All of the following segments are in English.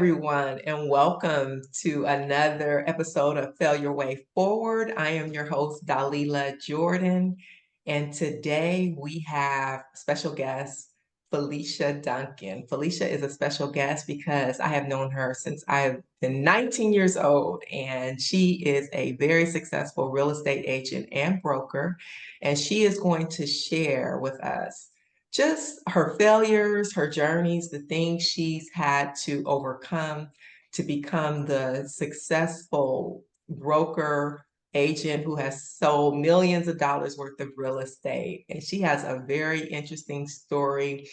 everyone, and welcome to another episode of Fail Your Way Forward. I am your host, Dalila Jordan, and today we have special guest, Felicia Duncan. Felicia is a special guest because I have known her since I've been 19 years old, and she is a very successful real estate agent and broker, and she is going to share with us just her failures, her journeys, the things she's had to overcome to become the successful broker agent who has sold millions of dollars worth of real estate. And she has a very interesting story.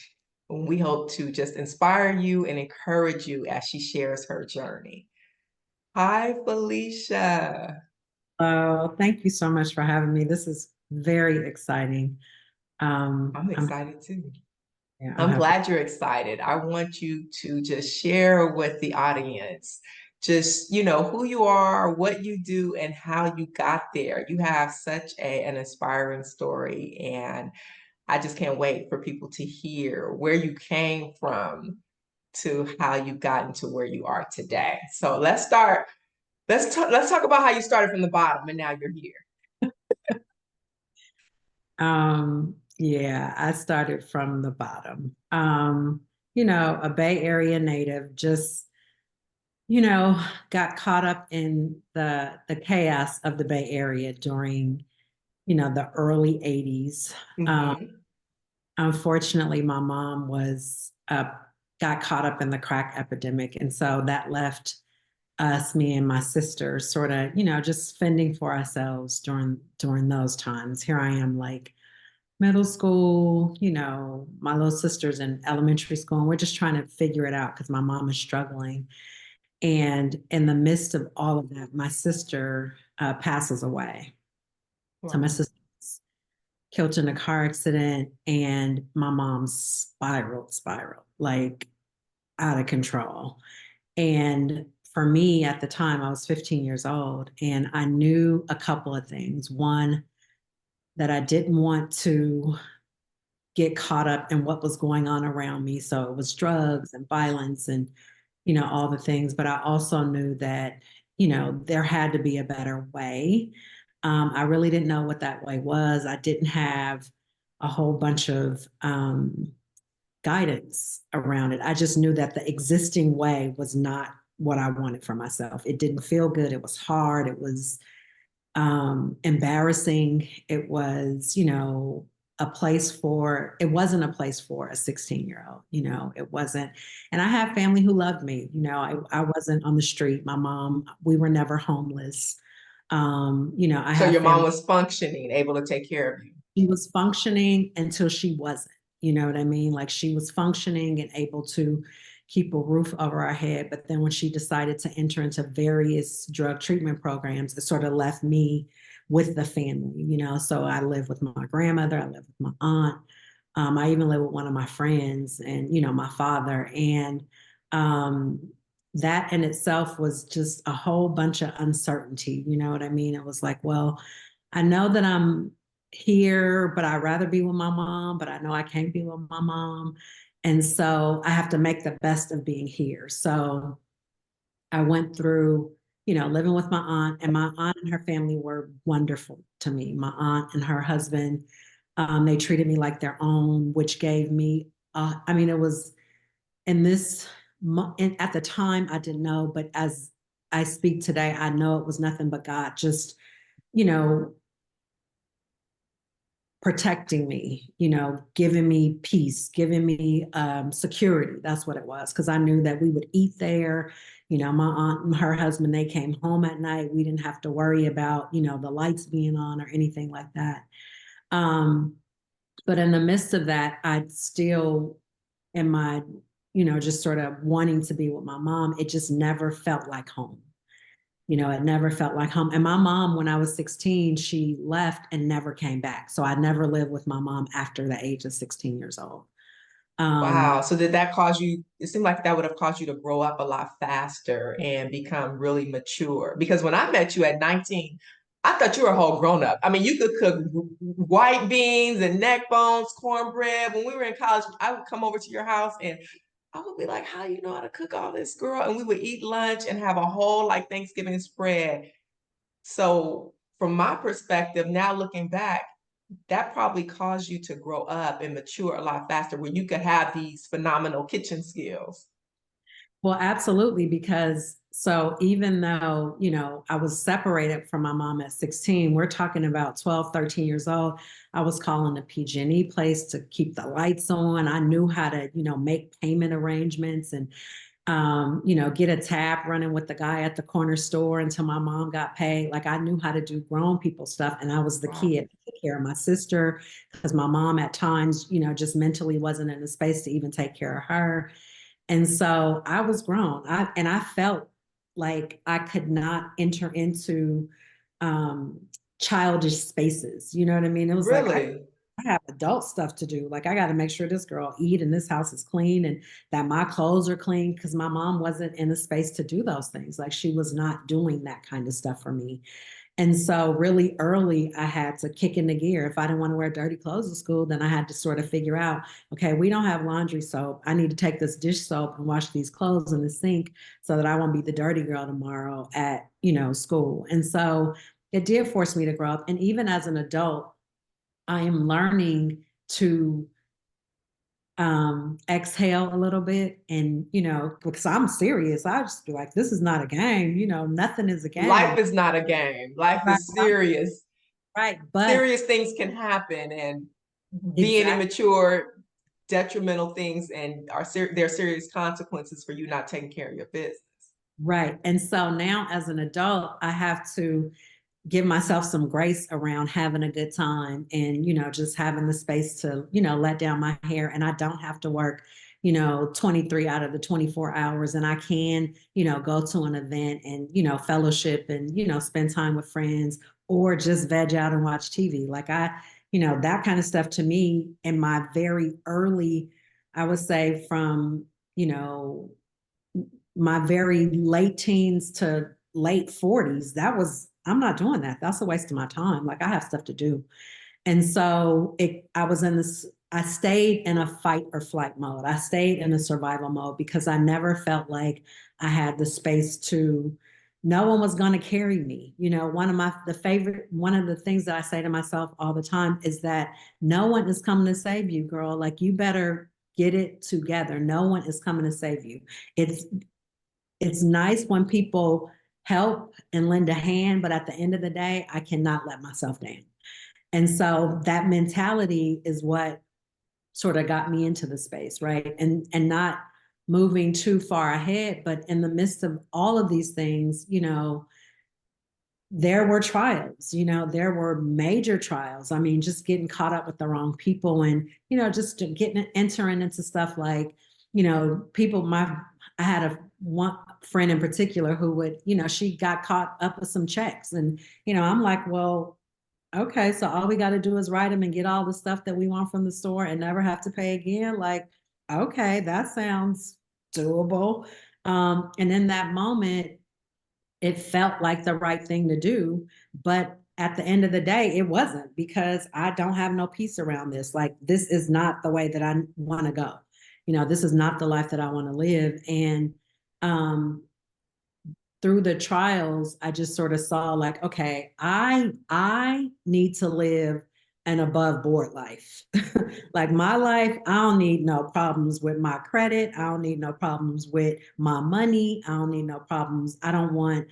We hope to just inspire you and encourage you as she shares her journey. Hi, Felicia. Oh, thank you so much for having me. This is very exciting. I'm I'm excited too. yeah, I'm I'm happy. glad you're excited. I want you to just share with the audience just, who you are, what you do, and how you got there. You have such an inspiring story, and I just can't wait for people to hear where you came from to how you gotten to where you are today. So let's start. Let's talk about how you started from the bottom and now you're here. Yeah, I started from the bottom. A Bay Area native, just, you know, got caught up in the chaos of the Bay Area during, the early 80s. Um, Hmm. Unfortunately, my mom was got caught up in the crack epidemic, and so that left us, me and my sister, sort of, just fending for ourselves during those times. Here I am, like middle school, my little sister's in elementary school, and we're just trying to figure it out because my mom is struggling. And in the midst of all of that, my sister passes away. So my Wow. sister was killed in a car accident, and my mom spiraled like out of control. And for me at the time, I was 15 years old, and I knew a couple of things. One, that I didn't want to get caught up in what was going on around me. So it was drugs and violence and, all the things. But I also knew that, there had to be a better way. I really didn't know what that way was. I didn't have a whole bunch of guidance around it. I just knew that the existing way was not what I wanted for myself. It didn't feel good. It was hard. It was embarrassing. It was, it wasn't a place for a 16-year-old, it wasn't. And I have family who loved me. I wasn't on the street. My mom, we were never homeless. I So have your mom family. was functioning, able to take care of you. She was functioning until she wasn't. You know what I mean? Like she was functioning and able to keep a roof over our head. But then when she decided to enter into various drug treatment programs, it sort of left me with the family, So I live with my grandmother, I live with my aunt. I even live with one of my friends and, my father. And that in itself was just a whole bunch of uncertainty. You know what I mean? It was like, well, I know that I'm here, but I'd rather be with my mom, but I know I can't be with my mom. And so I have to make the best of being here. So I went through, living with my aunt, and my aunt and her family were wonderful to me. My aunt and her husband, they treated me like their own, which gave me, it was in this, at the time, I didn't know, but as I speak today, I know it was nothing but God just, you know, protecting me, giving me peace, giving me security. That's what it was. Because I knew that we would eat there. My aunt and her husband, they came home at night. We didn't have to worry about, the lights being on or anything like that. Um, but in the midst of that, I still, in my, just sort of wanting to be with my mom, it just never felt like home. It never felt like home. And my mom, when I was 16, she left and never came back. So I never lived with my mom after the age of 16 years old. Wow. Um, So did that cause you, it seemed like that would have caused you to grow up a lot faster and become really mature. Because when I met you at 19, I thought you were a whole grown up. I mean, you could cook white beans and neck bones, cornbread. When we were in college, I would come over to your house and I would be like, how you know how to cook all this, girl? And we would eat lunch and have a whole like Thanksgiving spread. So from my perspective, now looking back, that probably caused you to grow up and mature a lot faster where you could have these phenomenal kitchen skills. Well, absolutely, because so even though, I was separated from my mom at 16, we're talking about 12, 13 years old. I was calling the PG&E place to keep the lights on. I knew how to, make payment arrangements and get a tab running with the guy at the corner store until my mom got paid. Like I knew how to do grown people stuff. And I was the Wow. kid to take care of my sister because my mom at times, just mentally wasn't in a space to even take care of her. And so I was grown. I felt like I could not enter into um, childish spaces. You know what I mean? It was like Really? I have adult stuff to do. Like I got to make sure this girl eat and this house is clean and that my clothes are clean because my mom wasn't in a space to do those things. Like she was not doing that kind of stuff for me. And so really early, I had to kick in the gear. If I didn't want to wear dirty clothes to school, then I had to sort of figure out, okay, we don't have laundry soap. I need to take this dish soap and wash these clothes in the sink so that I won't be the dirty girl tomorrow at, school. And so it did force me to grow up. And even as an adult, I am learning to exhale a little bit and because I'm serious, I just be like, this is not a game, nothing is a Life game. is not a game. Life Right, is serious. right. But Serious things can happen, and being exactly. immature, detrimental things, and there are serious consequences for you not taking care of your business. Right. And so now as an adult, I have to give myself some grace around having a good time and, just having the space to, let down my hair. And I don't have to work, 23 out of the 24 hours. And I can, go to an event and, fellowship and, spend time with friends or just veg out and watch TV. Like that kind of stuff to me in my very early, I would say from, my very late teens to late 40s, I'm not doing that. That's a waste of my time. Like I have stuff to do. And so I was in this, I stayed in a fight or flight mode. I stayed in a survival mode because I never felt like I had the space to, no one was going to carry me. One of the things that I say to myself all the time is that no one is coming to save you, girl. Like you better get it together. No one is coming to save you. It's it's nice when people help and lend a hand, but at the end of the day, I cannot let myself down. And so that mentality is what sort of got me into the space, right? And not moving too far ahead, but in the midst of all of these things, there were trials, there were major trials. I mean, just getting caught up with the wrong people and, just getting entering into stuff like, people, I had a one friend in particular who would, she got caught up with some checks. And, I'm like, well, okay, so all we got to do is write them and get all the stuff that we want from the store and never have to pay again. Like, okay, that sounds doable. And in that moment, it felt like the right thing to do. But at the end of the day, it wasn't because I don't have no peace around this. Like, this is not the way that I want to go. This is not the life that I want to live. And um, through the trials, I just sort of saw like, okay, I need to live an above board life. Like my life, I don't need no problems with my credit. I don't need no problems with my money. I don't need no problems. I don't want,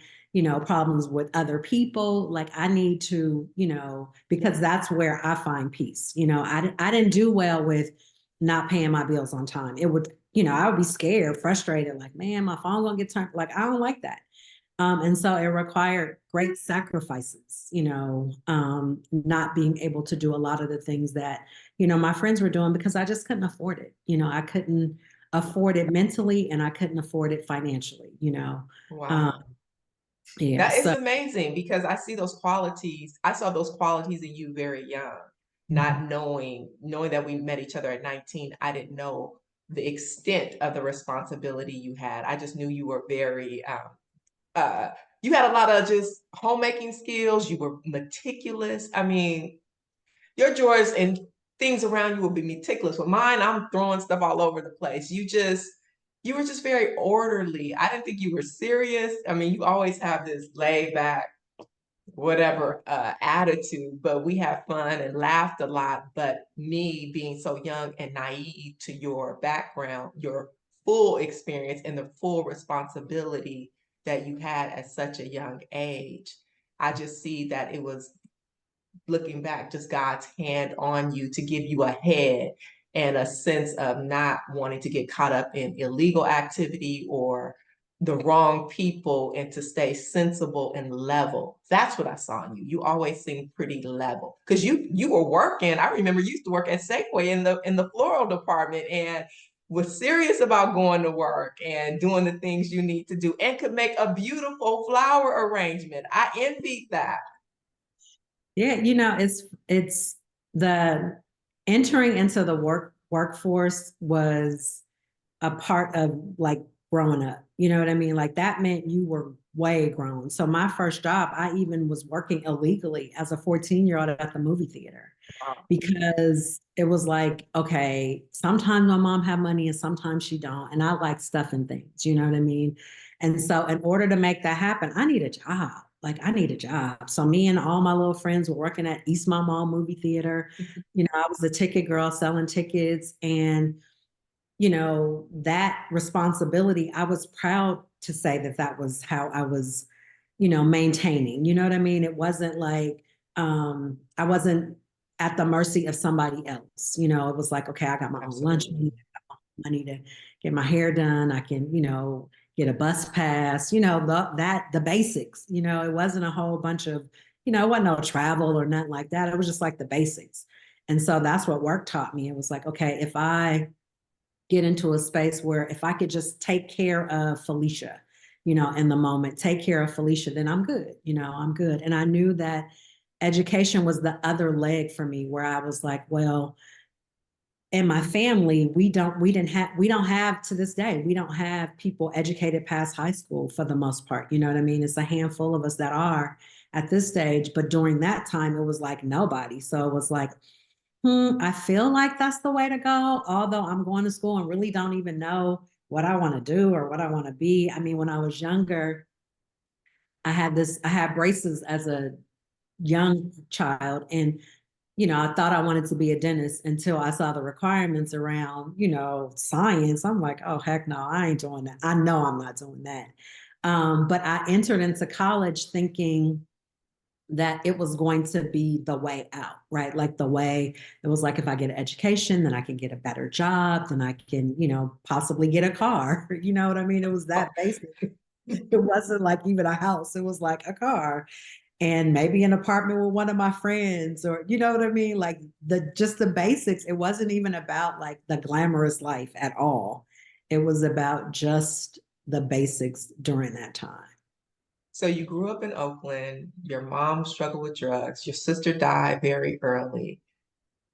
problems with other people. Like I need to, because that's where I find peace. I didn't do well with not paying my bills on time. It would, I would be scared, frustrated, like, man, my phone gonna get turned. Like, I don't like that. And so it required great sacrifices, not being able to do a lot of the things that, my friends were doing because I just couldn't afford it. I couldn't afford it mentally and I couldn't afford it financially, Um, Wow. yeah. That is So, amazing because I see those qualities. I saw those qualities in you very young, not mhm. knowing that we met each other at 19. I didn't know the extent of the responsibility you had. I just knew you were very, uh, you had a lot of just homemaking skills. You were meticulous. I mean, your drawers and things around you will be meticulous. With mine, I'm throwing stuff all over the place. You just you were just very orderly. I didn't think you were serious. I mean, you always have this laid back, whatever attitude, but we have fun and laughed a lot. But me being so young and naive to your background, your full experience and the full responsibility that you had at such a young age, I just see that it was, looking back, just God's hand on you to give you a head and a sense of not wanting to get caught up in illegal activity or the wrong people, and to stay sensible and level. That's what I saw in you. You always seemed pretty level because you were working. I remember you used to work at Safeway in the floral department and was serious about going to work and doing the things you need to do and could make a beautiful flower arrangement. I envied that. Yeah, it's the entering into the workforce was a part of like growing up. You know what I mean? Like that meant you were way grown. So my first job, I even was working illegally as a 14-year-old at the movie theater because it was like, okay, sometimes my mom have money and sometimes she don't. And I like stuff and things, you know what I mean? And so in order to make that happen, I need a job. Like I need a job. So me and all my little friends were working at East Mall movie theater. I was the ticket girl selling tickets and that responsibility, I was proud to say that that was how I was, maintaining. You know what I mean? It wasn't like I wasn't at the mercy of somebody else. It was like, okay, I got my own lunch money, Absolutely. money to get my hair done. I can, get a bus pass, the basics, it wasn't a whole bunch of, it wasn't no travel or nothing like that. It was just like the basics. And so that's what work taught me. It was like, okay, if I get into a space where if I could just take care of Felicia, in the moment, take care of Felicia, then I'm good. I'm good. And I knew that education was the other leg for me where I was like, well, in my family, we don't have to this day, we don't have people educated past high school for the most part. You know what I mean? It's a handful of us that are at this stage. But during that time, it was like nobody. So it was like, I feel like that's the way to go, although I'm going to school and really don't even know what I want to do or what I want to be. I mean, when I was younger, I had braces as a young child. And, I thought I wanted to be a dentist until I saw the requirements around, science. I'm like, oh, heck no, I ain't doing that. I know I'm not doing that. But I entered into college thinking, that it was going to be the way out, right? Like the way it was like, if I get an education, then I can get a better job, then I can, possibly get a car. You know what I mean? It was that basic. It wasn't like even a house, it was like a car and maybe an apartment with one of my friends, or you know what I mean? Like just the basics. It wasn't even about like the glamorous life at all. It was about just the basics during that time. So you grew up in Oakland, your mom struggled with drugs, your sister died very early.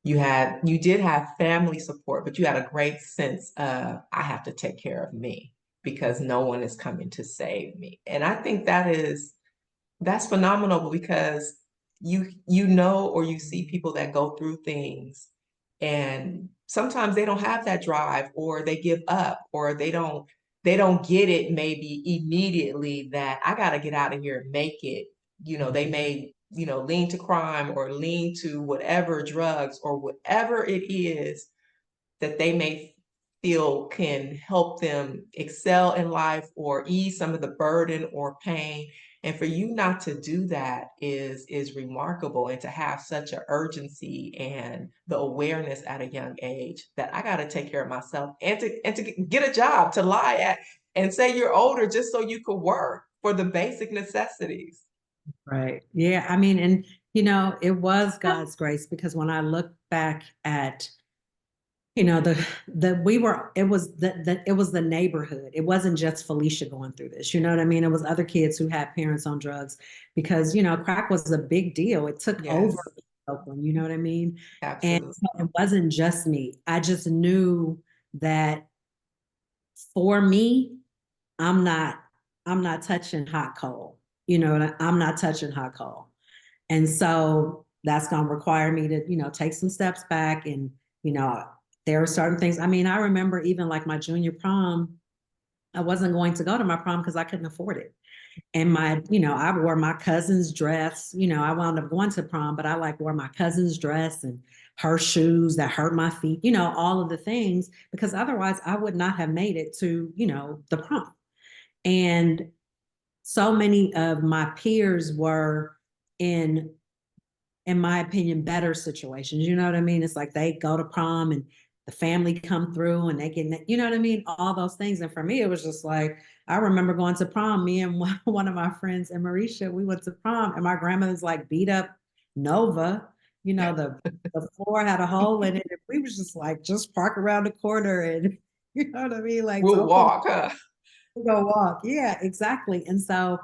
You did have family support, but you had a great sense of I have to take care of me because no one is coming to save me. And I think that's phenomenal because you know, or you see people that go through things and sometimes they don't have that drive, or they give up, or they don't get it maybe immediately that I got to get out of here and make it. They may, lean to crime or lean to whatever drugs or whatever it is that they may feel can help them excel in life or ease some of the burden or pain. And for you not to do that is remarkable, and to have such an urgency and the awareness at a young age that I got to take care of myself, and to get a job, to lie at and say you're older just so you could work for the basic necessities. Right. Yeah. I mean, and it was God's grace because when I look back at, the we were it was it was the neighborhood. It wasn't just Felicia going through this. You know what I mean? It was other kids who had parents on drugs because, crack was a big deal. It took over Yes, Oakland, you know what I mean? And absolutely. so it wasn't just me. I just knew that for me, I'm not I'm not touching hot coal. I'm not touching hot coal. And so that's going to require me to, take some steps back. And, you know, there are certain things. I mean, I remember even like my junior prom. I wasn't going to go to my prom because I couldn't afford it. And I wore my cousin's dress. I wound up going to prom, but I like wore my cousin's dress and her shoes that hurt my feet, all of the things, because otherwise I would not have made it to, the prom. And so many of my peers were in my opinion, better situations. You know what I mean? It's like they go to prom and the family come through and they get, you know what I mean? All those things. And for me, it was just like, I remember going to prom, me and one of my friends and Marisha, we went to prom and my grandmother's like beat up Nova, the floor had a hole in it. And we was just like, just park around the corner and, you know what I mean? Like, We'll don't pull, walk, huh? go walk. Yeah, exactly. And so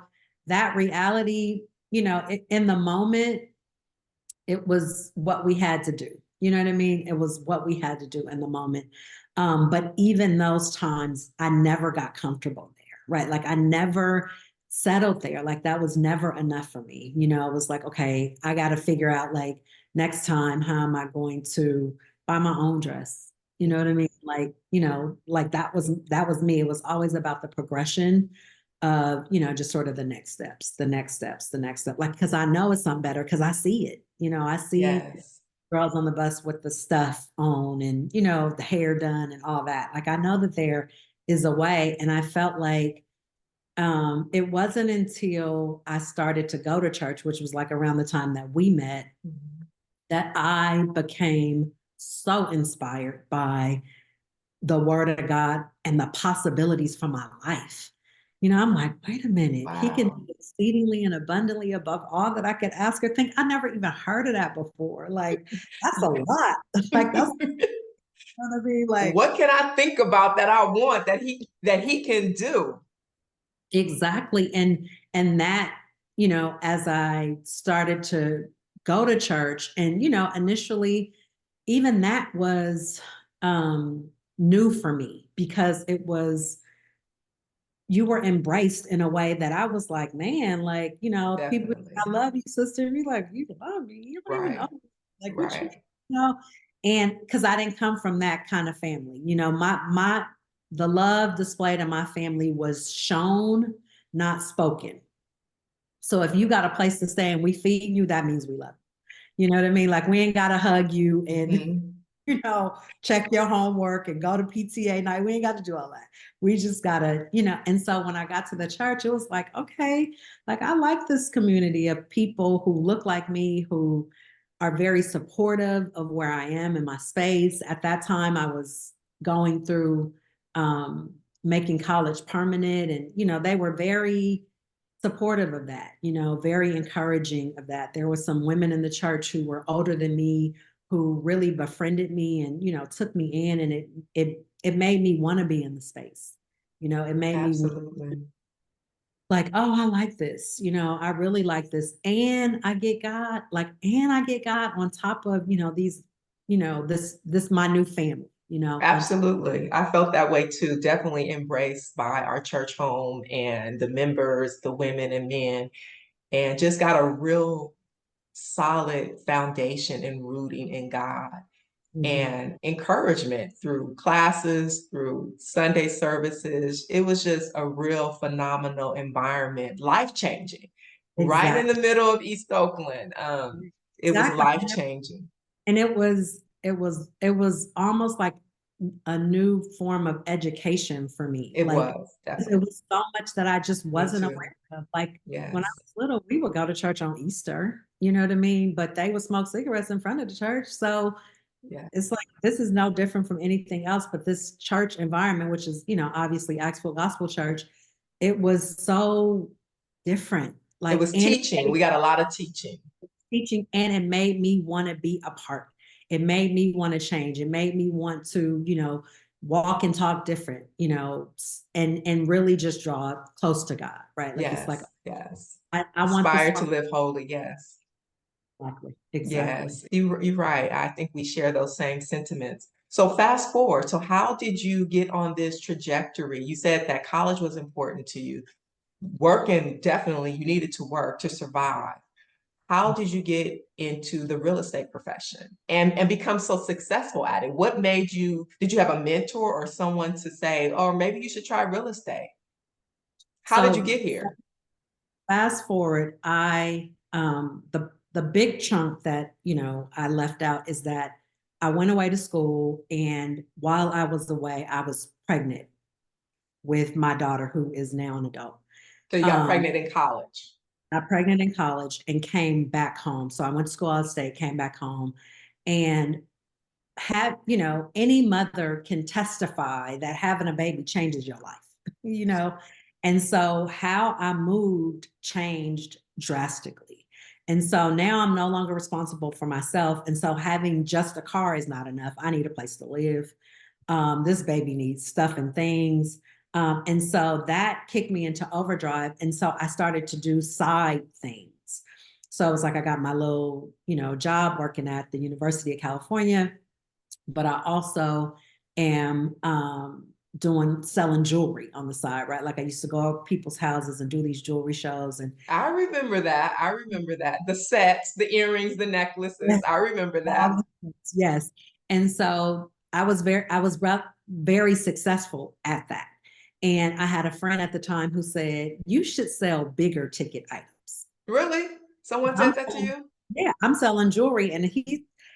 that reality, in the moment, it was what we had to do. You know what I mean? It was what we had to do in the moment. But even those times, I never got comfortable there, right? Like I never settled there. Like that was never enough for me. It was like, okay, I got to figure out like next time, how am I going to buy my own dress? You know what I mean? Like, like that was me. It was always about the progression of, just sort of the next steps, the next steps, the next step. Like, because I know it's something better because I see it. I see Yes. girls on the bus with the stuff on and, the hair done and all that. Like, I know that there is a way. And I felt like it wasn't until I started to go to church, which was like around the time that we met, Mhm. that I became so inspired by the word of God and the possibilities for my life. I'm like, wait a minute, he can Wow. do exceedingly and abundantly above all that I could ask or think. I never even heard of that before. Like, that's a lot. Like, that's gonna be like, What can I think about that I want that he can do? exactly. And that, as I started to go to church, and initially, even that was new for me because it was you were embraced in a way that I was like, man, like, people, I Definitely. love you, sister. And you're like, you love me. You don't even know. Right. Like, what you Right. know? And because I didn't come from that kind of family, the love displayed in my family was shown, not spoken. So if you got a place to stay and we feed you, that means we love you. You know what I mean? Like we ain't gotta hug you and Mhm. check your homework and go to PTA night. We ain't got to do all that. We just got to, And so when I got to the church, it was like, okay, like I like this community of people who look like me, who are very supportive of where I am in my space. At that time, I was going through um, making college permanent, and, they were very supportive of that, very encouraging of that. There were some women in the church who were older than me who really befriended me and, took me in, and it made me want to be in the space. It made me Absolutely. like, oh, I like this, I really like this. And I get God on top of, these, this my new family, on top. Absolutely. I felt that way too. Definitely embraced by our church home and the members, the women and men, and just got a real solid foundation and rooting in God Mhm. and encouragement through classes, through Sunday services. It was just a real phenomenal environment, life changing, right in the Exactly. middle of East Oakland. It was Exactly. life changing. And it was almost like a new form of education for me. It Like was it definitely. was so much that I just Me wasn't too. aware of. Like when I Yes. was little, we would go to church on Easter, you know what I mean? But they would smoke cigarettes in front of the church. So Yeah. it's like this is no different from anything else, but this church environment, which is, obviously Axel Gospel Church, it was so different. It Like was and teaching. We got a lot of teaching. teaching, and it made me want to be a part. It made me want to change. It made me want to, walk and talk different, and really just draw close to God, right? Like it's like Yes. Yes. I want this Aspire to heart. live holy. Yes. Exactly. Exactly. Yes. You're right. I think we share those same sentiments. So fast forward. So how did you get on this trajectory? You said that college was important to you. Working, definitely, you needed to work to survive. how did you get into the real estate profession and become so successful at it? What made you, did you have a mentor or someone to say, or maybe you should try real estate? How did you So get here? fast forward, the big chunk that I left out is that I went away to school, and while I was away, I was pregnant with my daughter, who is now an adult. So you got Um, pregnant in college. got pregnant in college and came back home. So I went to school out of state, came back home, and have any mother can testify that having a baby changes your life. you know and so how I moved changed drastically, and so now I'm no longer responsible for myself, and so having just a car is not enough. I need a place to live. This baby needs stuff and things. And so that kicked me into overdrive, and so I started to do side things. So it was like I got my little job working at the University of California, but I also am doing selling jewelry on the side, right? Like I used to go to people's houses and do these jewelry shows, and I remember that. I remember that. The sets, the earrings, the necklaces. yes, I remember that. all the things, yes. And so very successful at that. And I had a friend at the time who said, "You should sell bigger ticket items." Really? Someone I'm said that to selling, you? yeah, I'm selling jewelry, and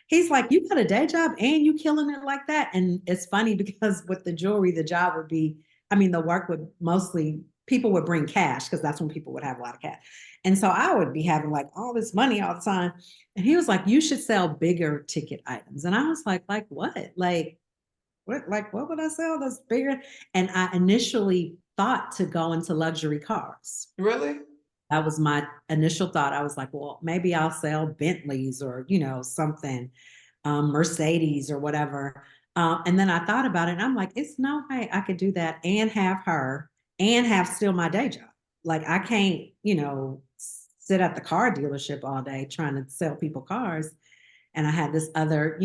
he's like, "You got a day job and you killing it like that." And it's funny because with the jewelry, the job would be, I mean, the work would mostly people would bring cash because that's when people would have a lot of cash, and so I would be having like all this money all the time. And he was like, "You should sell bigger ticket items," and I was like what? Like what would I sell that's bigger? And I initially thought to go into luxury cars. Really? That was my initial thought. I was like, well, maybe I'll sell Bentleys or, something, Mercedes or whatever. And then I thought about it and I'm like, it's no way I could do that and have her and have still my day job. Like, I can't, sit at the car dealership all day trying to sell people cars. And I had these other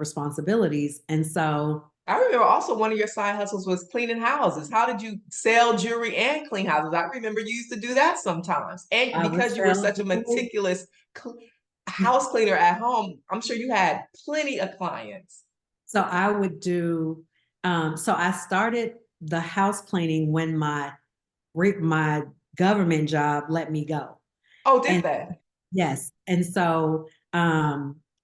responsibilities. And so I remember also one of your side hustles was cleaning houses. How did you sell jewelry and clean houses? I remember you used to do that sometimes. And I would because you were sell such a jewelry. meticulous cl- house cleaner at home, I'm sure you had plenty of clients. So I would do, so I started the house cleaning when my government job let me go. Oh, did And that? yes. And so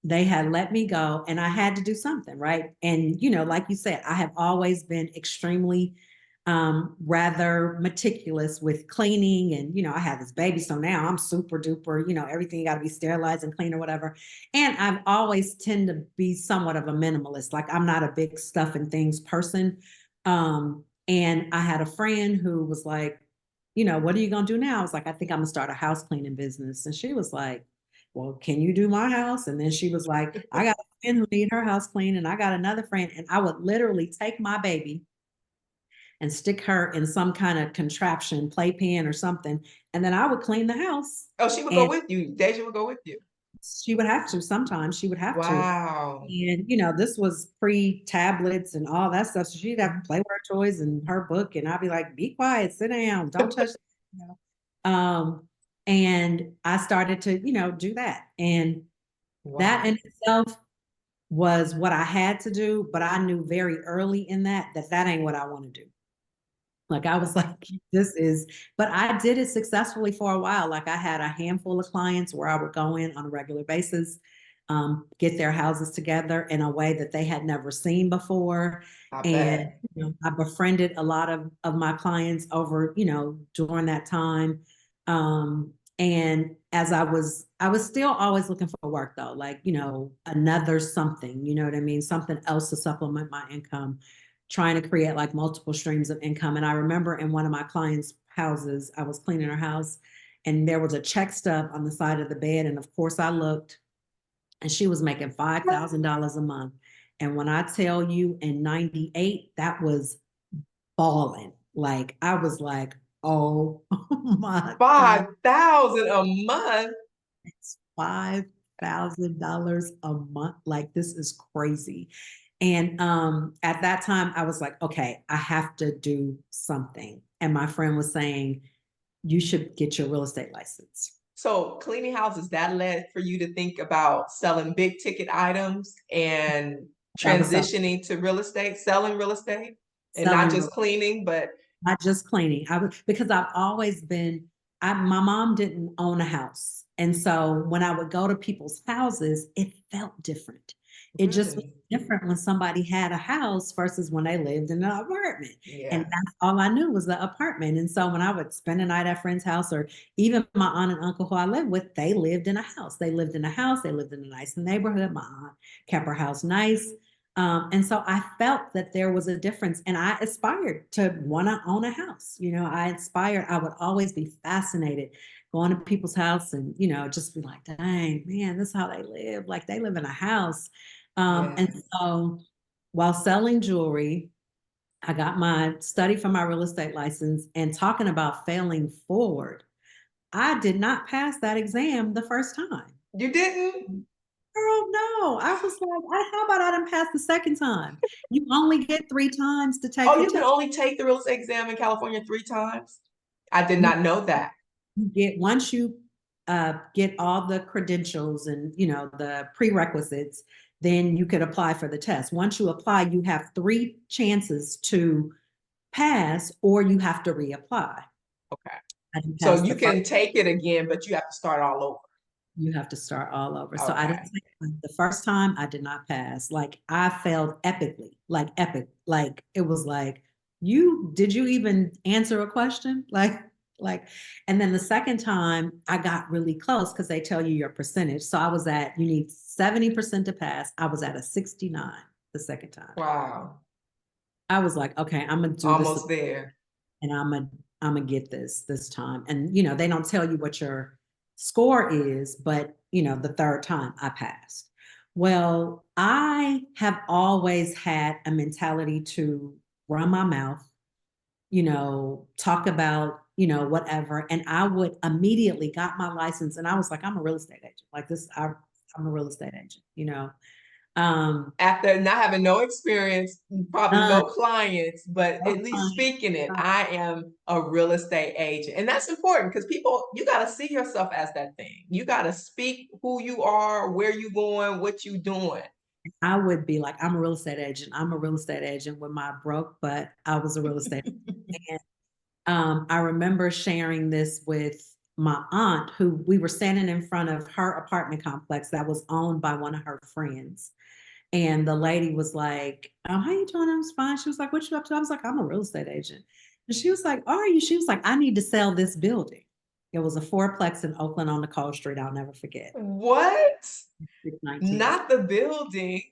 they had let me go and I had to do something, right? And, like you said, I have always been extremely rather meticulous with cleaning. And, I have this baby. So now I'm super duper, everything got to be sterilized and clean or whatever. And I've always tend to be somewhat of a minimalist. Like I'm not a big stuff and things person. And I had a friend who was like, what are you going to do now? I was like, I think I'm going to start a house cleaning business. And she was like, well, can you do my house? And then she was like, I got a friend who need her house cleaned, and I got another friend. And I would literally take my baby and stick her in some kind of contraption, playpen or something. And then I would clean the house. Oh, she would go And with you. Deja would go with you. she would have to, sometimes she would have to. Wow. And, this was pre tablets and all that stuff. So she'd have to play with her toys and her book. And I'd be like, be quiet, sit down, don't touch. You know. And I started to, do that. And that Wow. in itself was what I had to do. But I knew very early in that ain't what I want to do. Like I was like, but I did it successfully for a while. Like I had a handful of clients where I would go in on a regular basis, get their houses together in a way that they had never seen before. I And bet. I befriended a lot of my clients over, during that time. And as I was still always looking for work though, like, another something, you know what I mean? Something else to supplement my income, trying to create like multiple streams of income. And I remember in one of my clients' houses, I was cleaning her house and there was a check stub on the side of the bed. And of course I looked, and she was making $5,000 a month. And when I tell you in 98, that was balling. Like I was like, oh my God, 5,000 a month. it's $5,000 a month. Like this is crazy. And at that time, I was like, okay, I have to do something. And my friend was saying, you should get your real estate license. So cleaning houses, that led for you to think about selling big ticket items and That was transitioning to real estate, selling real estate, and not selling, just cleaning, but not just cleaning. I was because I've always been. My mom didn't own a house, and so when I would go to people's houses, it felt different. It just was really, different when somebody had a house versus when they lived in an apartment. And yeah, that's all I knew was the apartment. And so when I would spend a night at a friend's house, or even my aunt and uncle who I lived with, they lived in a house. They lived in a house. They lived in a nice neighborhood. My aunt kept her house nice. And so I felt that there was a difference, and I aspired to want to own a house. I would always be fascinated going to people's house and, just be like, dang, man, this is how they live. Like they live in a house. And yeah. so while selling jewelry, I got my study for my real estate license, and talking about failing forward. I did not pass that exam the first time. You didn't? Girl, no. I was like, how about I didn't pass the second time? You only get 3 times to take Oh, the you can test. only take the real estate exam in California 3 times? I did You, not know that. you get once you get all the credentials and the prerequisites, then you could apply for the test. Once you apply, you have 3 chances to pass, or you have to reapply. Okay. I didn't So pass you the first. can take it again, but you have to start all over. You have to start all over. So I didn't Okay. take the first time. I did not pass. Like I failed epically, like epic. Like it was like, did you even answer a question? Like, and then the second time I got really close because they tell you your percentage. So you need 70% to pass. I was at a 69 the second time. Wow. I was like, okay, I'm gonna do this, Almost there. and I'm gonna get this time. And they don't tell you what your score is, but the third time I passed. Well, I have always had a mentality to run my mouth, talk about, whatever. And I would immediately got my license, and I was like, I'm a real estate agent. Like this, I'm a real estate agent. Um, After not having no experience, probably none, no clients, but no at least clients, speaking it, I am a real estate agent. And that's important because people, you got to see yourself as that thing. You got to speak who you are, where you going, what you doing. I would be like, I'm a real estate agent. I'm a real estate agent with my broke, but I was a real estate agent. And I remember sharing this with my aunt, who we were standing in front of her apartment complex that was owned by one of her friends. And the lady was like, how you doing? I was fine. She was like, what you up to? I was like, I'm a real estate agent. And she was like, are you? She was like, I need to sell this building. It was a fourplex in Oakland on the Cold Street. I'll never forget. What? 619. Not the building.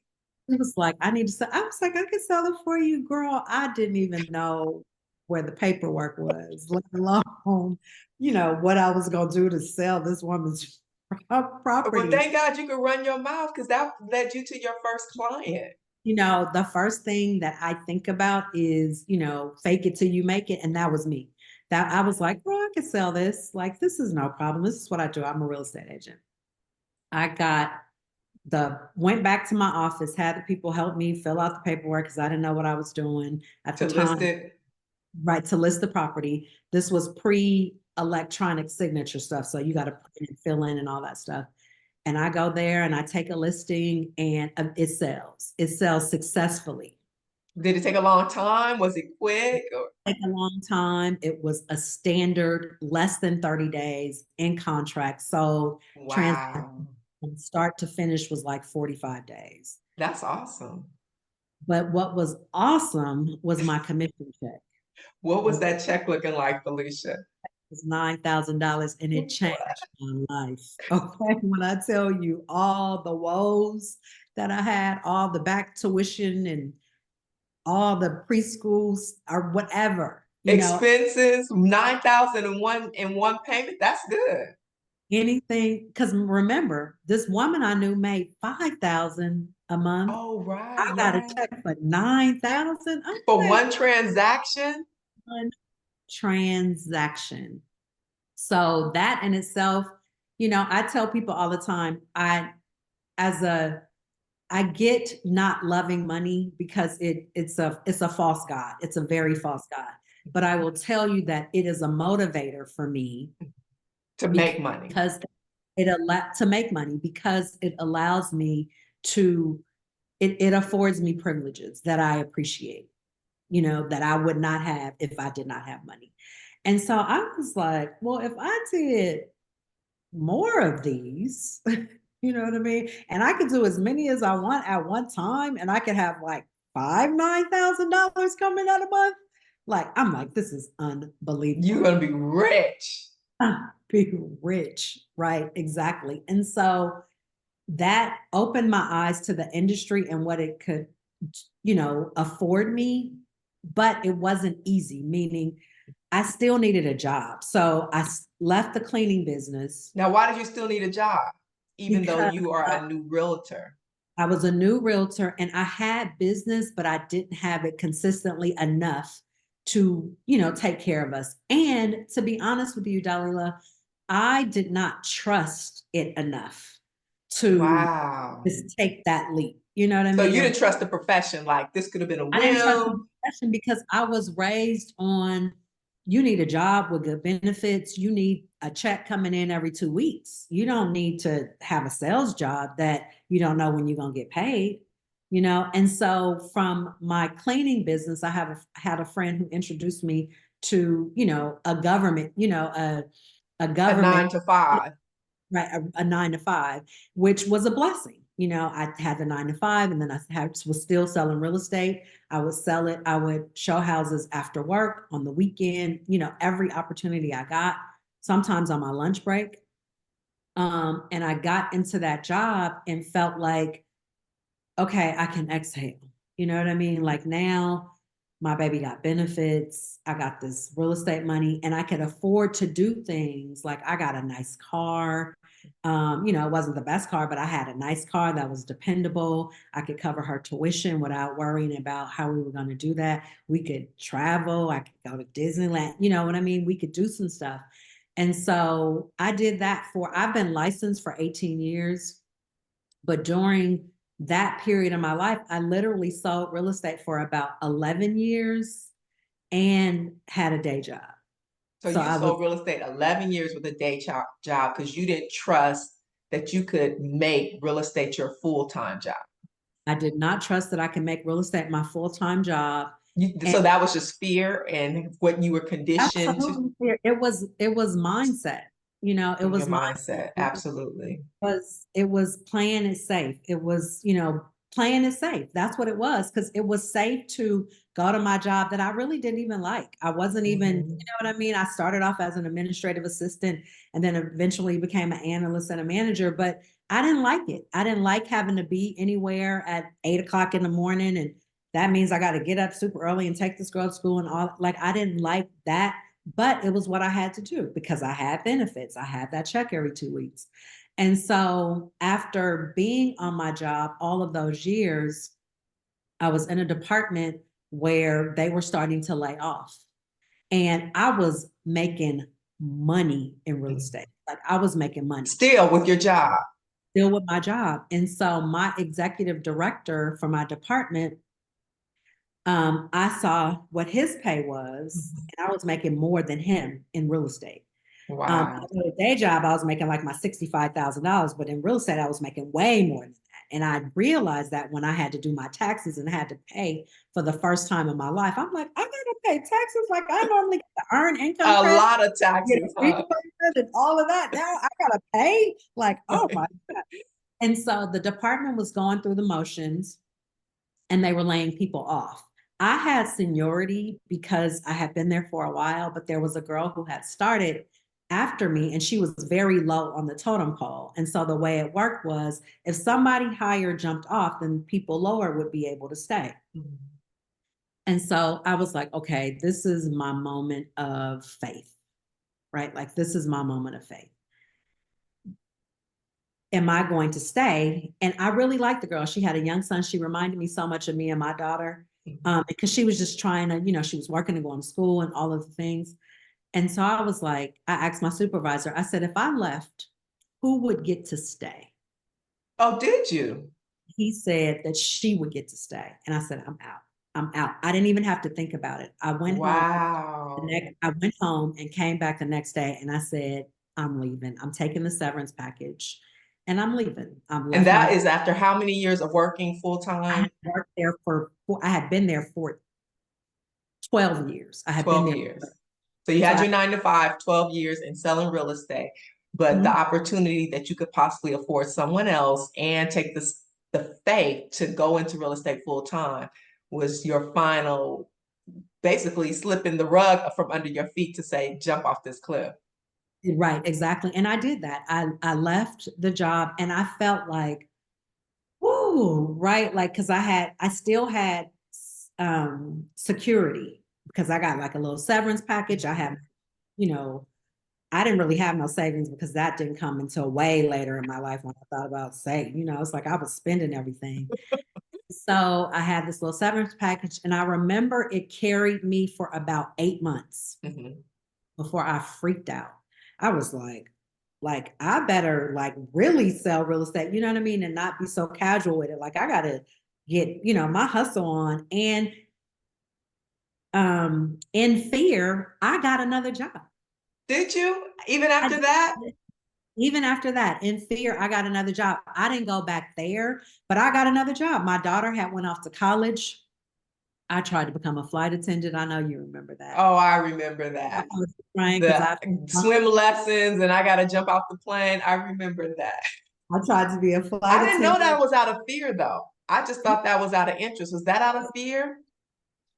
He was like, I need to sell. I was like, I can sell it for you, girl. I didn't even know where the paperwork was, let alone, what I was going to do to sell this woman's Well, property. thank God you could run your mouth because that led you to your first client. The first thing that I think about is, fake it till you make it. And that was me. That I was like, I could sell this. Like, this is no problem. This is what I do. I'm a real estate agent. I went back to my office, had the people help me fill out the paperwork because I didn't know what I was doing at the To list time, it. right, to list the property. This was pre-electronic signature stuff, so you got to print and fill in and all that stuff. And I go there and I take a listing, and it sells. It sells successfully. Did it take a long time? Was it quick? Or Take a long time. It was a standard less than 30 days in contract. So transaction wow, from start to finish was like 45 days. that's awesome. But what was awesome was my commission check. What was It that check looking like, Felicia? was $9,000, and it changed my life. Okay. When I tell you all the woes that I had, all the back tuition and all the preschools or whatever, Expenses, 9,000 in one payment. That's good. anything. Because remember, this woman I knew made 5,000 a month. Oh, I right, got a right. check for 9,000. I'm For like, one transaction? one transaction. So that in itself, I tell people all the time, as a I get not loving money because it's a false god. It's a very false god. But I will tell you that it is a motivator for me To make money. because it allow to make money because it allows me to it affords me privileges that I appreciate, that I would not have if I did not have money. And so I was like, well, if I did more of these, you know what I mean? And I could do as many as I want at one time, and I could have like $9,000 coming out a month. Like, I'm like, this is You're unbelievable. gonna be rich. Be rich, right? Exactly. And so that opened my eyes to the industry and what it could, afford me. But it wasn't easy, meaning I still needed a job. So left the cleaning business Now, why did you still need a job, even though because you are a new realtor? I was a new realtor and I had business, but I didn't have it consistently enough to, take care of us. And to be honest with you, Dalila, I did not trust it enough to Wow. just take that leap. You know what I So mean? you didn't trust the profession, like this could have been a I didn't trust the whim. profession because I was raised on you need a job with good benefits. You need a check coming in every 2 weeks. You don't need to have a sales job that you don't know when you're going to get paid, And so from my cleaning business, had a friend who introduced me to, a government, a A government, 9 to 5. right, a 9 to 5, which was a blessing. I had the 9 to 5, and then was still selling real estate. I would sell it. I would show houses after work on the weekend. Every opportunity I got. Sometimes on my lunch break. And I got into that job and felt like, okay, I can exhale. You know what I mean? Like now, my baby got benefits. I got this real estate money, and I could afford to do things like I got a nice car. It wasn't the best car, but I had a nice car that was dependable. I could cover her tuition without worrying about how we were going to do that. We could travel. I could go to Disneyland. You know what I mean? We could do some stuff. And so I did that I've been licensed for 18 years, but during that period of my life, I literally sold real estate for about 11 years and had a day job. So So you sold real estate 11 years with a job because you didn't trust that you could make real estate your full-time job. I did not trust that I can make real estate my full-time job. And So that was just fear and what you were conditioned to absolutely, it was mindset. It in your was mindset. mindset. Absolutely. It was playing it safe. It was, playing it safe. That's what it was, because it was safe to go to my job that I really didn't even like. I wasn't even, you Mhm. know what I mean? I started off as an administrative assistant and then eventually became an analyst and a manager, but I didn't like it. I didn't like having to be anywhere at 8 o'clock in the morning. And that means I got to get up super early and take this girl to school and all. Like, I didn't like that, but it was what I had to do because I had benefits. I had that check every 2 weeks. And so after being on my job all of those years, I was in a department where they were starting to lay off. And I was making money in real estate. Like I was making money Still with your job. still with my job. And so my executive director for my department, I saw what his pay was, and I was making more than him in real estate. Wow. At a day job, I was making like my $65,000, but in real estate, I was making way more than that. And I realized that when I had to do my taxes and had to pay for the first time in my life, I'm like, I gotta pay taxes like I normally get to earn income A credit, lot of get a taxes, huh? refund, and all of that. Now I gotta pay. Like, oh my God. And so the department was going through the motions and they were laying people off. I had seniority because I had been there for a while, but there was a girl who had started after me and she was very low on the totem pole. And so the way it worked was if somebody higher jumped off, then people lower would be able to stay. And so I was like, okay, this is my moment of faith, right? Like, this is my moment of faith. Am I going to stay? And I really liked the girl. She had a young son. She reminded me so much of me and my daughter because she was just trying to, she was working and going to school and all of the things. And so I was like, I asked my supervisor, I said, if I left, who would get to stay? Oh, did you? He said that she would get to stay. And I said, I'm out. I'm out. I didn't even have to think about it. I went home Wow. I went home and came back the next day and I said, I'm leaving. I'm taking the severance package and I'm leaving. I've And left that my, is after how many years of working full I had time? worked there I had been there for 12 years. I had been 12 there. years. So you So had I, your 9 to 5, 12 years in selling real estate, but the mhm, opportunity that you could possibly afford someone else and take the faith to go into real estate full time was your final, basically slipping the rug from under your feet to say, jump off this cliff. right, exactly. And I did that. I left the job and I felt like, whoo, right? Like, cause I still had security because I got like a little severance package. I have, Mhm. you know, I didn't really have no savings because that didn't come until way later in my life when I thought about saving. It's like I was spending everything. So I had this little severance package, and I remember it carried me for about 8 months Mhm. before I freaked out. I was like I better like really sell real estate, you know what I mean, and not be so casual with it. Like I gotta get, my hustle on. And in fear, I got another job. Did you? Even I after that? did. Even after that, in fear, I got another job. I didn't go back there, but I got another job. My daughter had went off to college. I tried to become a flight attendant. I know you remember that. Oh, I remember I that. was trying because The swim lessons and I got to jump off the plane. I remember that. I tried to be a flight I didn't know that attendant. was out of fear though. I just thought that was out of interest. Was that out of fear?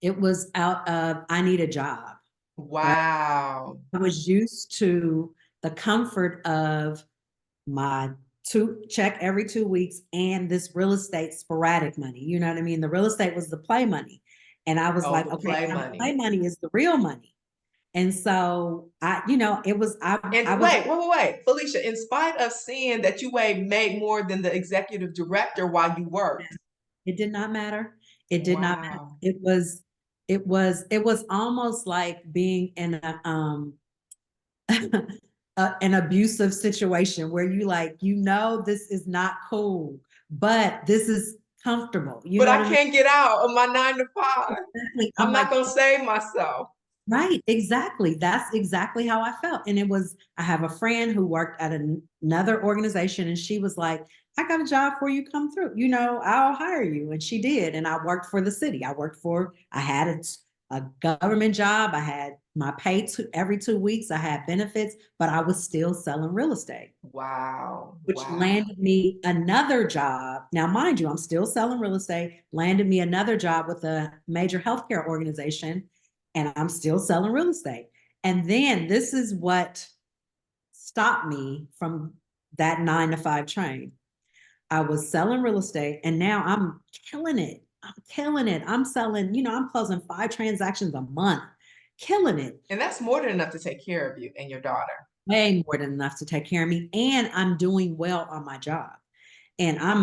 It was out of I need a job, right? Wow. I was used to the comfort of my two check every 2 weeks and this real estate sporadic money. You know what I mean? The real estate was the play money. And I was Oh, like, the okay, play now the play money. money is the real money. And so it was I And was wait, Felicia, in spite of seeing that you made more than the executive director while you worked. it did not matter. It did not matter. Wow. It was almost like being in an abusive situation where you like, this is not cool, but this is comfortable. You But know what I I mean? can't get out of my 9 to 5. Exactly. I'm I'm not like, going to save myself. right, exactly. That's exactly how I felt. And I have a friend who worked at another organization and she was like, I got a job for you, come through. I'll hire you. And she did. And I worked for the city. I had a government job. I had my pay every 2 weeks. I had benefits, but I was still selling real estate, Wow. which Wow. landed me another job. Now, mind you, I'm still selling real estate, landed me another job with a major healthcare organization, and I'm still selling real estate. And then this is what stopped me from that 9 to 5 train. I was selling real estate, and now I'm killing it. I'm killing it. I'm selling, I'm closing 5 transactions a month, killing it. And that's more than enough to take care of you and your daughter. Way more than enough to take care of me. And I'm doing well on my job. And I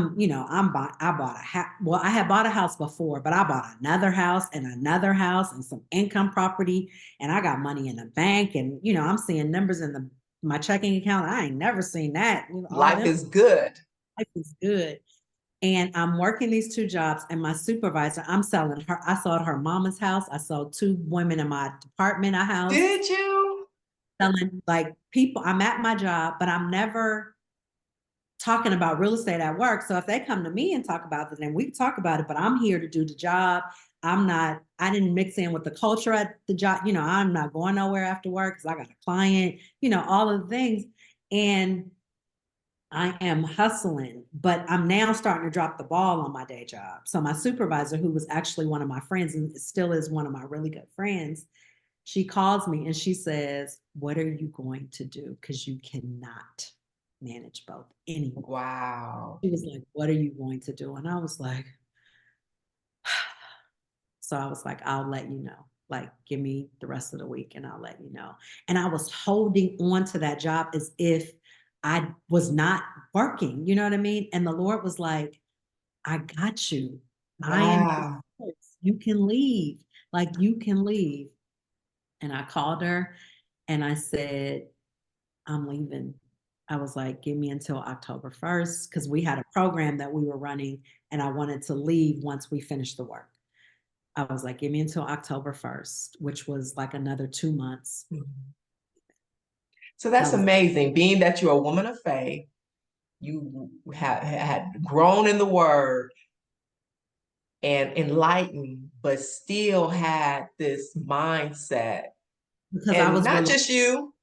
bought a house. Well, I had bought a house before, but I bought another house and some income property. And I got money in the bank. And, I'm seeing numbers in my checking account. I ain't never seen that. All Life them is good. life is good. And I'm working these 2 jobs, and my supervisor, I'm selling her. I sold her mama's house. I sold 2 women in my department a house, Did you? selling like people. I'm at my job, but I'm never talking about real estate at work. So if they come to me and talk about it, then we can talk about it. But I'm here to do the job. I didn't mix in with the culture at the job. I'm not going nowhere after work because I got a client, all of the things. And I am hustling, but I'm now starting to drop the ball on my day job. So my supervisor, who was actually one of my friends and still is one of my really good friends, she calls me and she says, "What are you going to do? Because you cannot manage both anymore." Wow. She was like, "What are you going to do?" And I was like, so I was like, "I'll let you know. Like, give me the rest of the week and I'll let you know." And I was holding on to that job as if I was not working. You know what I mean? And the Lord was like, "I got you. I am Wow. yours. You can leave. Like, you can leave." And I called her and I said, "I'm leaving." I was like, "Give me until October 1st," because we had a program that we were running and I wanted to leave once we finished the work. I was like, "Give me until October 1st," which was like another 2 months. Mhm. So that's That was amazing. Being that you're a woman of faith, you had grown in the word and enlightened, but still had this mindset. because I And was not really, just you,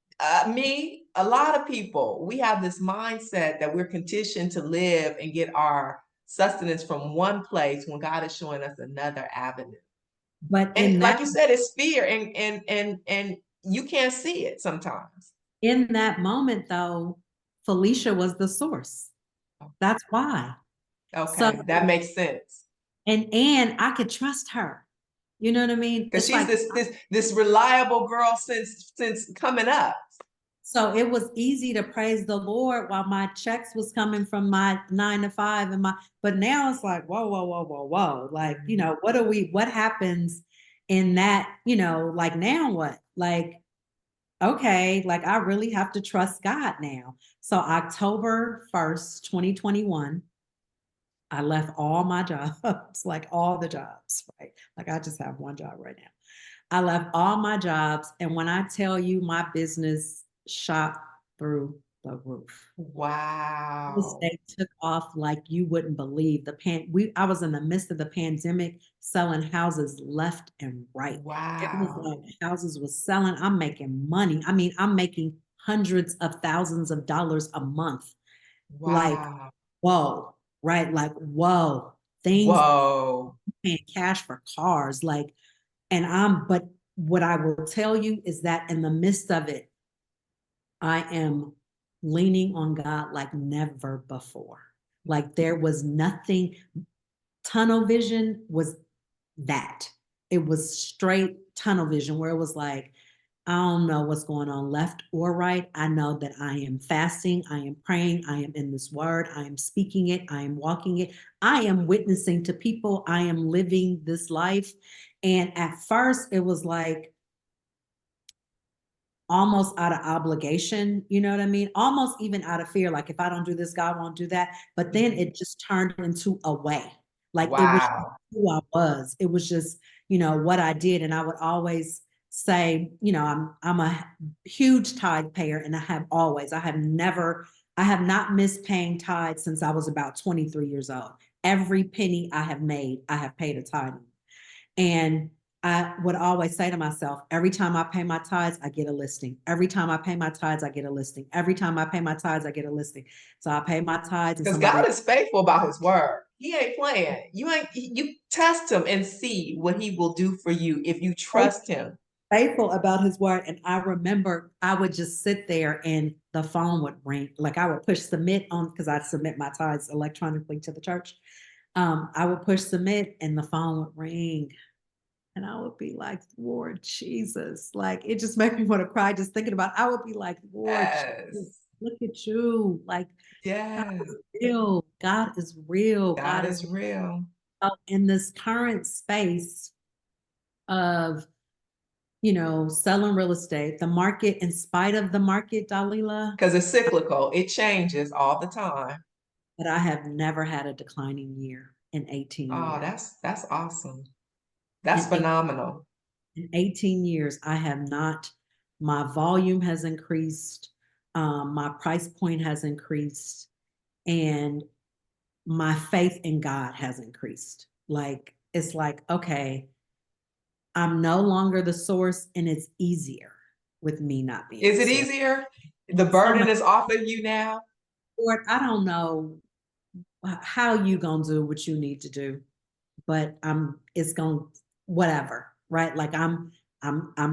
me, a lot of people, we have this mindset that we're conditioned to live and get our sustenance from one place when God is showing us another avenue. but And like you said, it's fear and you can't see it sometimes. in that moment though, Felicia was the source. That's why. So Okay, that makes sense. and I could trust her. You know what I mean? Because It's she's like this reliable girl since coming up. so it was easy to praise the Lord while my checks was coming from my 9 to 5 and my but now it's like whoa, whoa, whoa, whoa, whoa. Like, what happens in that, like now what? Like, okay, like I really have to trust God now. So October 1st, 2021, I left all my jobs, like all the jobs, right? Like I just have one job right now. I left all my jobs. And when I tell you my business shot through the roof, real Wow. estate took off like you wouldn't believe. I was in the midst of the pandemic selling houses left and right. It was Wow. like houses was selling. I'm making money. I mean, I'm making hundreds of thousands of dollars a month. Like, Wow. whoa, right? Like, whoa, things Whoa. paying cash for cars. Like, but what I will tell you is that in the midst of it, I am leaning on God like never before. Like there was nothing, tunnel vision was that. It was straight tunnel vision where it was like, I don't know what's going on left or right. I know that I am fasting, I am praying, I am in this word, I am speaking it, I am walking it, I am witnessing to people, I am living this life. And at first, it was like, almost out of obligation, you know what I mean? Almost even out of fear, like if I don't do this, God won't do that. But then it just turned into a way. Like it was Wow. who I was. It was just, what I did. And I would always say, I'm a huge tithe payer and I have not missed paying tithe since I was about 23 years old. Every penny I have made, I have paid a tithe. And I would always say to myself, every time I pay my tithes, I get a listing. Every time I pay my tithes, I get a listing. Every time I pay my tithes, I get a listing. So I pay my tithes and Because somebody God is faithful about his word. He ain't playing. You test him and see what he will do for you if you else trust him. faithful about his word. And I remember I would just sit there and the phone would ring. Like I would push submit on because I submit my tithes electronically to the church. I would push submit and the phone would ring. And I would be like, Lord Jesus, like it just made me want to cry just thinking about it. I would be like, Lord Jesus, Yes. look at you. Like God Yes. is real. God is real. God God is is real. in this current space of, selling real estate, the market, in spite of the market, Dalila, Because it's cyclical. It changes all the time. but I have never had a declining year in 18 Oh, years. that's awesome. That's In phenomenal. in 18 years, I have not, my volume has increased, my price point has increased, and my faith in God has increased. Like, it's like, okay, I'm no longer the source, and it's easier with me not being Is the it source. easier? The So burden much, is off of you now. Lord, I don't know how you gonna do what you need to do, but it's gonna whatever, right? Like I'm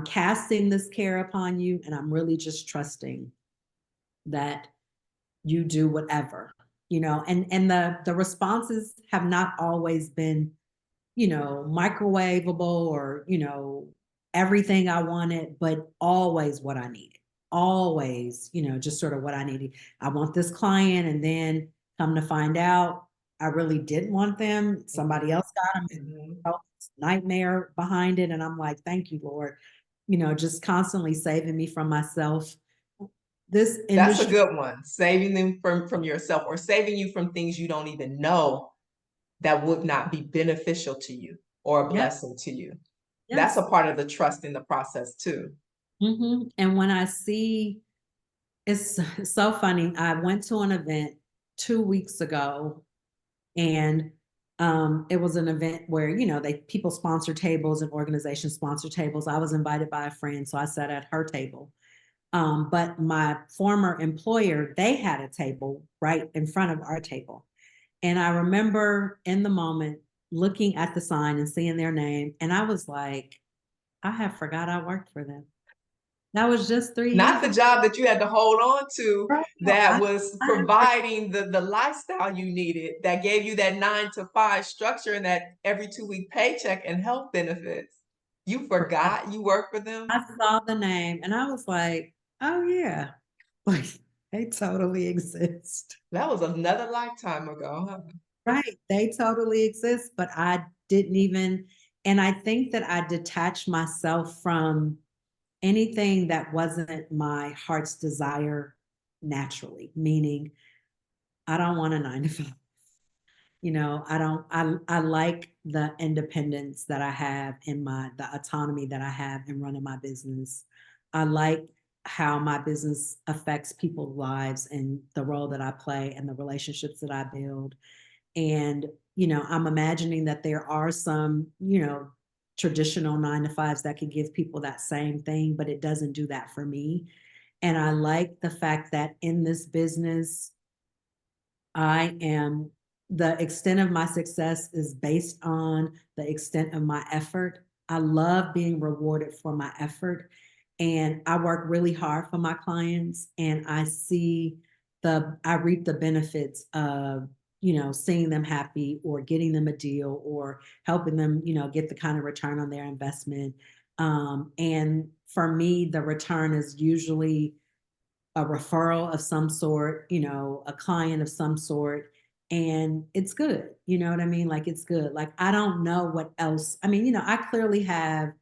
casting this care upon you and I'm really just trusting that you do whatever, and the responses have not always been, microwavable or, everything I wanted, but always what I needed. Always, just sort of what I needed. I want this client, and then come to find out, I really didn't want them. Somebody Mhm, else got them, and mhm. nightmare behind it. And I'm like, thank you, Lord. Just constantly saving me from myself. This That's a industry, good one. Saving them from yourself or saving you from things you don't even know that would not be beneficial to you or a yeah, blessing to you. That's a yes. part of the trust in the process too. And when I see It's so funny. I went to an event 2 weeks ago, and it was an event where, they people sponsor tables and organizations sponsor tables. I was invited by a friend, so I sat at her table. But my former employer, they had a table right in front of our table. And I remember in the moment looking at the sign and seeing their name, and I was like, I have forgot I worked for them. That was just 3 years Not the ago. job that you had to hold on to Girl, that was I had providing the lifestyle you needed, that gave you that 9 to 5 structure and that every 2 week paycheck and health benefits. You forgot. forgot you worked for them? I saw the name and I was like, oh yeah, like they totally exist. That was another lifetime ago, huh? Right. They totally exist, but I didn't even, and I think that I detached myself from anything that wasn't my heart's desire naturally, meaning I don't want a 9 to 5. I don't, I like the independence that I have in the autonomy that I have in running my business. I like how my business affects people's lives and the role that I play and the relationships that I build. And, I'm imagining that there are some, traditional 9 to 5s that could give people that same thing, but it doesn't do that for me. And I like the fact that in this business, I am the extent of my success is based on the extent of my effort. I love being rewarded for my effort. And I work really hard for my clients, and I reap the benefits of, seeing them happy or getting them a deal or helping them, get the kind of return on their investment. And for me, the return is usually a referral of some sort, a client of some sort, and it's good. You know what I mean? Like it's good. Like I don't know what else. I mean, I clearly have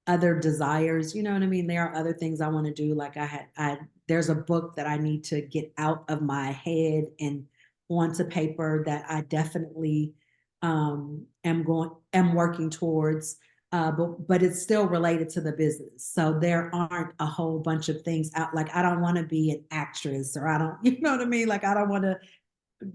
other desires, you know what I mean? There are other things I want to do. Like I there's a book that I need to get out of my head and onto paper that I definitely am working towards. But it's still related to the business. So there aren't a whole bunch of things out. Like I don't want to be an actress, or I don't, you know what I mean? Like I don't want to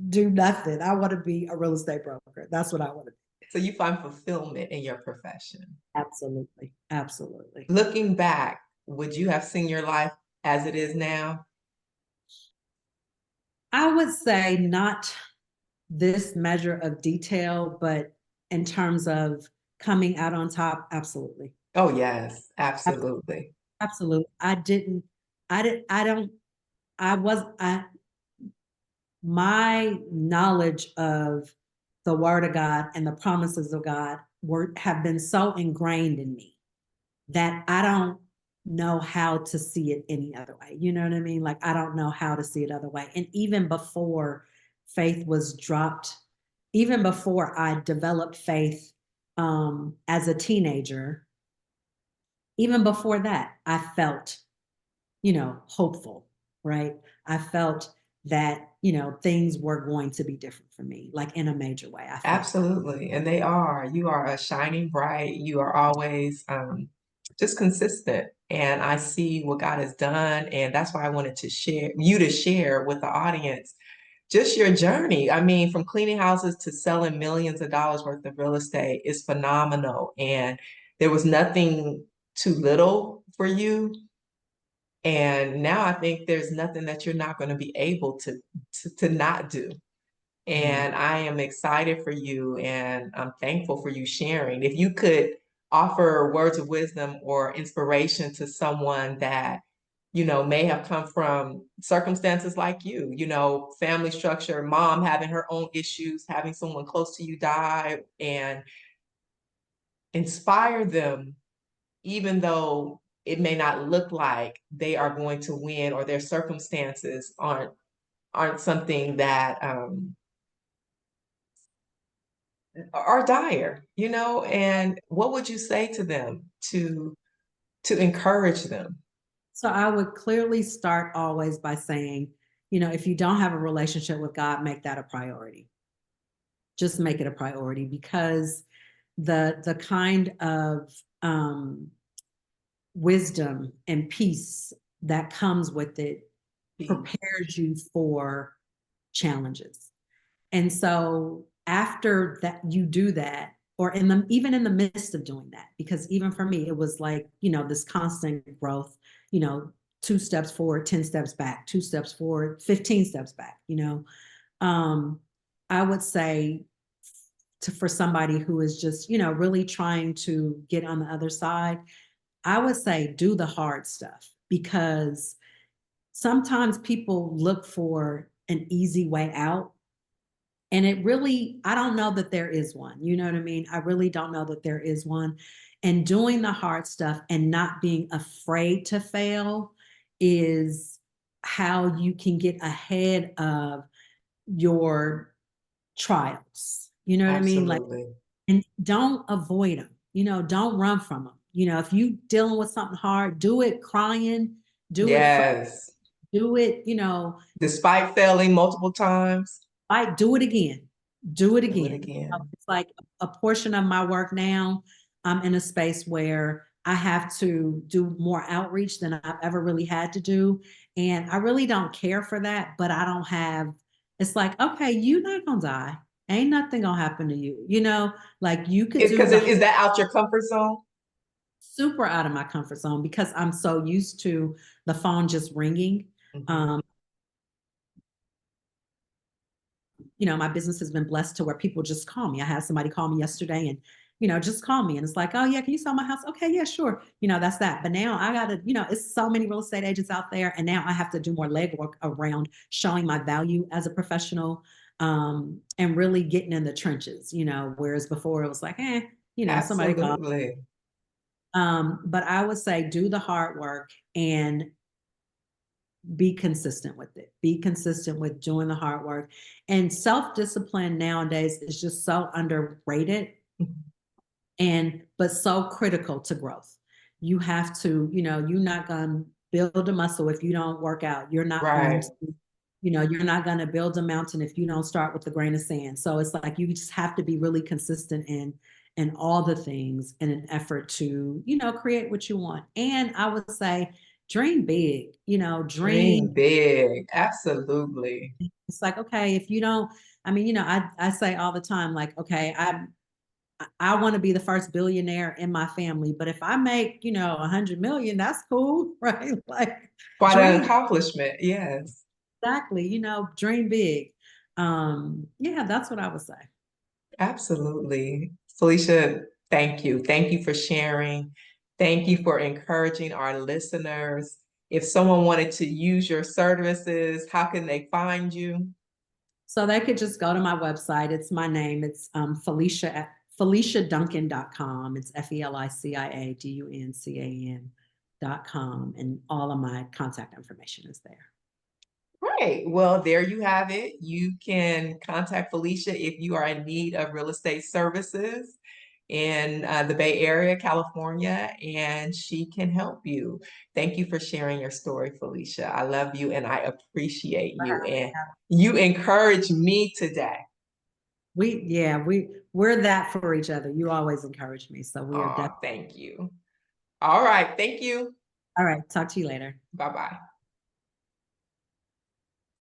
do nothing. I want to be a real estate broker. That's what I want to do. So you find fulfillment in your profession. Absolutely. Absolutely. Looking back, would you have seen your life as it is now? I would say not this measure of detail, but in terms of coming out on top, absolutely. Oh, yes, Ab- absolutely. Absolutely. I don't, I, my knowledge of the word of God and the promises of God have been so ingrained in me that I don't know how to see it any other way. You know what I mean? Like I don't know how to see it other way. And even before faith was dropped, even before I developed faith as a teenager, even before that, I felt, hopeful, right? I felt that, things were going to be different for me, like in a major way. I felt that. Absolutely. And they are. You are a shining bright. You are always just consistent. And I see what God has done. And that's why I wanted to share with the audience just your journey. I mean, from cleaning houses to selling millions of dollars worth of real estate is phenomenal. And there was nothing too little for you. And now I think there's nothing that you're not going to be able to not do. Amen. And I am excited for you and I'm thankful for you sharing. If you could offer words of wisdom or inspiration to someone that, may have come from circumstances like family structure, mom having her own issues, having someone close to you die, and inspire them, even though it may not look like they are going to win or their circumstances aren't something that are dire, and what would you say to them to encourage them? So I would clearly start always by saying, if you don't have a relationship with God, make that a priority. Just make it a priority, because the kind of wisdom and peace that comes with it Peace. prepares you for challenges. And so after that, you do that, or in the even in the midst of doing that, because even for me, it was like, this constant growth, you know, 2 steps forward, 10 steps back, 2 steps forward, 15 steps back, um, I would say for somebody who is just, really trying to get on the other side, I would say do the hard stuff, because sometimes people look for an easy way out. And I don't know that there is one. You know what I mean? I really don't know that there is one. And doing the hard stuff and not being afraid to fail is how you can get ahead of your trials. You know what I mean? Like, Absolutely. and don't avoid them. Don't run from them. If you dealing with something hard, do it crying, do it, Yes. do it, Despite failing multiple times, fight, do it again. Do it do it again. again. It's like a portion of my work now. I'm in a space where I have to do more outreach than I've ever really had to do. And I really don't care for that, but I don't have, it's like, okay, you're not gonna die. Ain't nothing gonna happen to you. Like you could do Because the is that out your comfort zone? super out of my comfort zone because I'm so used to the phone just ringing. Mhm. Um, my business has been blessed to where people just call me. I had somebody call me yesterday and, just call me. And it's like, oh, yeah, can you sell my house? Okay, yeah, sure. That's that. But now I got to, it's so many real estate agents out there. And now I have to do more legwork around showing my value as a professional, and really getting in the trenches, whereas before it was like, somebody called. Absolutely. But I would say do the hard work and be consistent with it. Be consistent with doing the hard work. And self-discipline nowadays is just so underrated and but so critical to growth. You have to, you're not going to build a muscle if you don't work out. You're not going Right. to, you're not going to build a mountain if you don't start with a grain of sand. So it's like you just have to be really consistent in all the things in an effort to, create what you want. And I would say dream big, dream. Dream big. Absolutely. It's like, okay, if you don't, I mean, I say all the time, like, okay, I want to be the first billionaire in my family, but if I make, 100 million, that's cool, right? Like Quite an dream accomplishment. Yes. exactly, dream big. Yeah, that's what I would say. Absolutely. Felicia, thank you. Thank you for sharing. Thank you for encouraging our listeners. If someone wanted to use your services, how can they find you? So they could just go to my website. It's my name. It's Felicia at FeliciaDuncan.com. It's FeliciaDuncan.com. And all of my contact information is there. Great. Well, there you have it. You can contact Felicia if you are in need of real estate services in the Bay Area, California, and she can help you. Thank you for sharing your story, Felicia. I love you and I appreciate you. And you encourage me today. We're that for each other. You always encourage me. So we are definitely Oh, thank you. All right. Thank you. all right. Talk to you later. Bye bye.